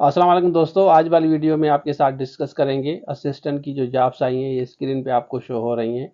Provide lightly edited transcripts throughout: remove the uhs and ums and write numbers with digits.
अस्सलाम वालेकुम दोस्तों, आज वाली वीडियो में आपके साथ डिस्कस करेंगे असिस्टेंट की जो जॉब्स आई हैं। ये स्क्रीन पे आपको शो हो रही हैं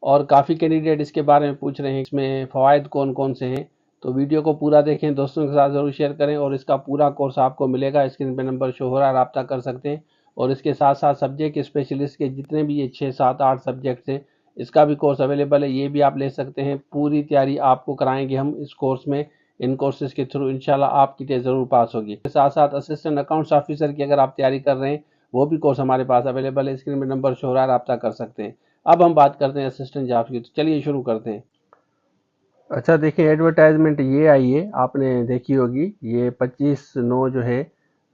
और काफ़ी कैंडिडेट इसके बारे में पूछ रहे हैं, इसमें फ़वाइद कौन कौन से हैं। तो वीडियो को पूरा देखें, दोस्तों के साथ ज़रूर शेयर करें और इसका पूरा कोर्स आपको मिलेगा। स्क्रीन पे नंबर शो हो रहा है, रब्ता कर सकते हैं। और इसके साथ साथ सब्जेक्ट स्पेशलिस्ट के जितने भी ये 6, 7, 8 सब्जेक्ट्स हैं, इसका भी कोर्स अवेलेबल है, ये भी आप ले सकते हैं। पूरी तैयारी आपको कराएंगे हम इस कोर्स में। इन कोर्सेज के थ्रू इंशाल्लाह आपकी टेस्ट ज़रूर पास होगी। साथ साथ असिस्टेंट अकाउंट्स ऑफिसर की अगर आप तैयारी कर रहे हैं, वो भी कोर्स हमारे पास अवेलेबल है। स्क्रीन में नंबर शो हो रहा है, रब्ता कर सकते हैं। अब हम बात करते हैं असिस्टेंट जॉब्स की, तो चलिए शुरू करते हैं। अच्छा देखिए, एडवर्टाइजमेंट ये आई है, आपने देखी होगी। ये 25/9 जो है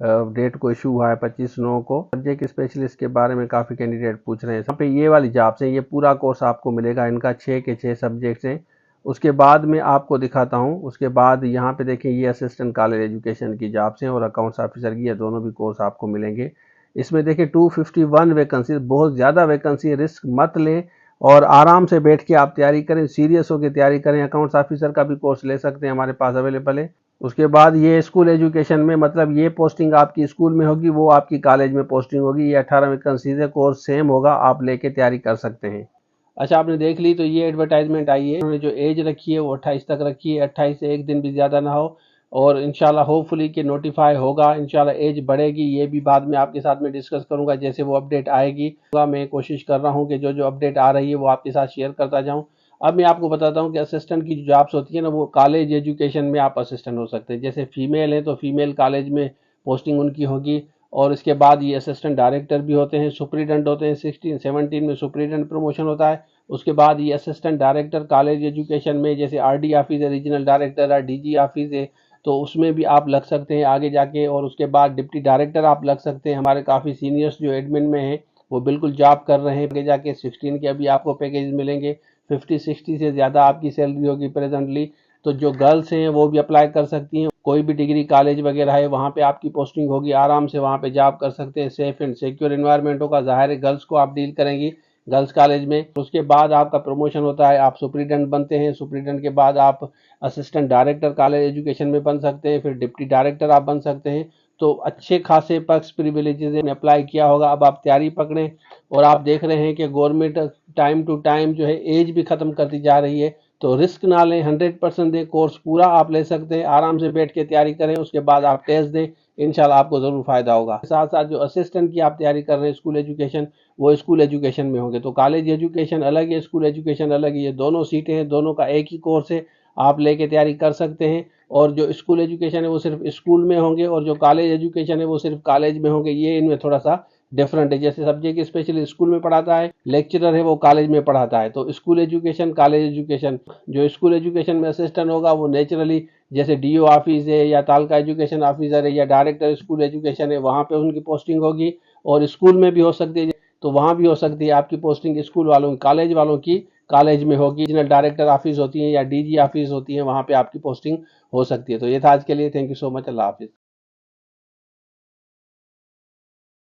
डेट को इशू हुआ है, 25/9 को। सब्जेक्ट स्पेशलिस्ट के बारे में काफ़ी कैंडिडेट पूछ रहे हैं। यहाँ पे ये वाली जॉब्स हैं, ये पूरा कोर्स आपको मिलेगा। इनका 6 के 6 सब्जेक्ट्स हैं। उसके बाद में आपको दिखाता हूँ। उसके बाद यहाँ पे देखिए, ये असिस्टेंट कॉलेज एजुकेशन की जॉब्स हैं और अकाउंट्स ऑफिसर की, ये दोनों भी कोर्स आपको मिलेंगे। इसमें देखिए 251 वैकेंसी, बहुत ज़्यादा वैकेंसी है। रिस्क मत लें और आराम से बैठ के आप तैयारी करें, सीरियस होकर तैयारी करें। अकाउंट्स ऑफिसर का भी कोर्स ले सकते हैं, हमारे पास अवेलेबल है। उसके बाद ये स्कूल एजुकेशन में, मतलब ये पोस्टिंग आपकी स्कूल में होगी, वो आपकी कॉलेज में पोस्टिंग होगी। ये 18 वैकेंसीज है, कोर्स सेम होगा, आप लेके तैयारी कर सकते हैं। अच्छा, आपने देख ली। तो ये एडवर्टाइजमेंट आई है, उन्होंने जो एज रखी है वो 28 तक रखी है। 28 से एक दिन भी ज़्यादा ना हो। और इंशाल्लाह होपफुली कि नोटिफाई होगा, इंशाल्लाह एज बढ़ेगी। ये भी बाद में आपके साथ में डिस्कस करूंगा, जैसे वो अपडेट आएगी। मैं कोशिश कर रहा हूँ कि जो जो अपडेट आ रही है वो आपके साथ शेयर करता जाऊँ। अब मैं आपको बताता हूँ कि असिस्टेंट की जो जॉब्स होती है ना, वो कॉलेज एजुकेशन में आप असिस्टेंट हो सकते हैं। जैसे फीमेल है तो फीमेल कॉलेज में पोस्टिंग उनकी होगी। और इसके बाद ये असिस्टेंट डायरेक्टर भी होते हैं, सुपरिटेंडेंट होते हैं। 16, 17 में सुपरिटेंडेंंट प्रमोशन होता है। उसके बाद ये असिस्टेंट डायरेक्टर कॉलेज एजुकेशन में, जैसे आरडी ऑफिस है, रीजनल डायरेक्टर है, डीजी ऑफिस है, तो उसमें भी आप लग सकते हैं आगे जाके। और उसके बाद डिप्टी डायरेक्टर आप लग सकते हैं। हमारे काफ़ी सीनियर्स जो एडमिन में हैं वो बिल्कुल जॉब कर रहे हैं। आगे जाके 16 के अभी आपको पैकेज मिलेंगे। 50-60 से ज़्यादा आपकी सैलरी होगी प्रेजेंटली। तो जो गर्ल्स हैं वो भी अप्लाई कर सकती हैं। कोई भी डिग्री कॉलेज वगैरह है, वहाँ पे आपकी पोस्टिंग होगी, आराम से वहाँ पे जॉब कर सकते हैं। सेफ एंड सिक्योर एनवायरनमेंट होगा, ज़ाहिर है गर्ल्स को आप डील करेंगी गर्ल्स कॉलेज में। उसके बाद आपका प्रमोशन होता है, आप सुपरिटेंडेंट बनते हैं। सुपरिटेंडेंट के बाद आप असिस्टेंट डायरेक्टर कॉलेज एजुकेशन में बन सकते हैं, फिर डिप्टी डायरेक्टर आप बन सकते हैं। तो अच्छे खासे पर्क्स प्रिविलेजेस ने अप्लाई किया होगा। अब आप तैयारी पकड़ें। और आप देख रहे हैं कि गवर्नमेंट टाइम टू टाइम जो है एज भी ख़त्म करती जा रही है। तो रिस्क ना लें, 100% दें। कोर्स पूरा आप ले सकते हैं, आराम से बैठ के तैयारी करें। उसके बाद आप टेस्ट दें, इंशाल्लाह आपको ज़रूर फ़ायदा होगा। साथ साथ जो असिस्टेंट की आप तैयारी कर रहे हैं स्कूल एजुकेशन, वो स्कूल एजुकेशन में होंगे। तो कॉलेज एजुकेशन अलग है, स्कूल एजुकेशन अलग है। ये दोनों सीटें हैं, दोनों का एक ही कोर्स है, आप लेके तैयारी कर सकते हैं। और जो स्कूल एजुकेशन है वो सिर्फ स्कूल में होंगे, और जो कॉलेज एजुकेशन है वो सिर्फ कॉलेज में होंगे। ये इनमें थोड़ा सा डिफरेंट है। जैसे सब्जेक्ट स्पेशली स्कूल में पढ़ाता है, लेक्चरर है वो कॉलेज में पढ़ाता है। तो स्कूल एजुकेशन, कॉलेज एजुकेशन। जो स्कूल एजुकेशन में असिस्टेंट होगा वो नेचुरली, जैसे डीओ ऑफिस है या तालका एजुकेशन ऑफिसर है या डायरेक्टर स्कूल एजुकेशन है, वहाँ पे उनकी पोस्टिंग होगी। और स्कूल में भी हो सकती है, तो वहाँ भी हो सकती है आपकी पोस्टिंग स्कूल वालों की, कॉलेज वालों की कॉलेज में होगी। रीजनल डायरेक्टर ऑफिस होती है या डीजी ऑफिस होती है, वहाँ पे आपकी पोस्टिंग हो सकती है। तो ये था आज के लिए। Thank you so much. अल्लाह हाफिज़।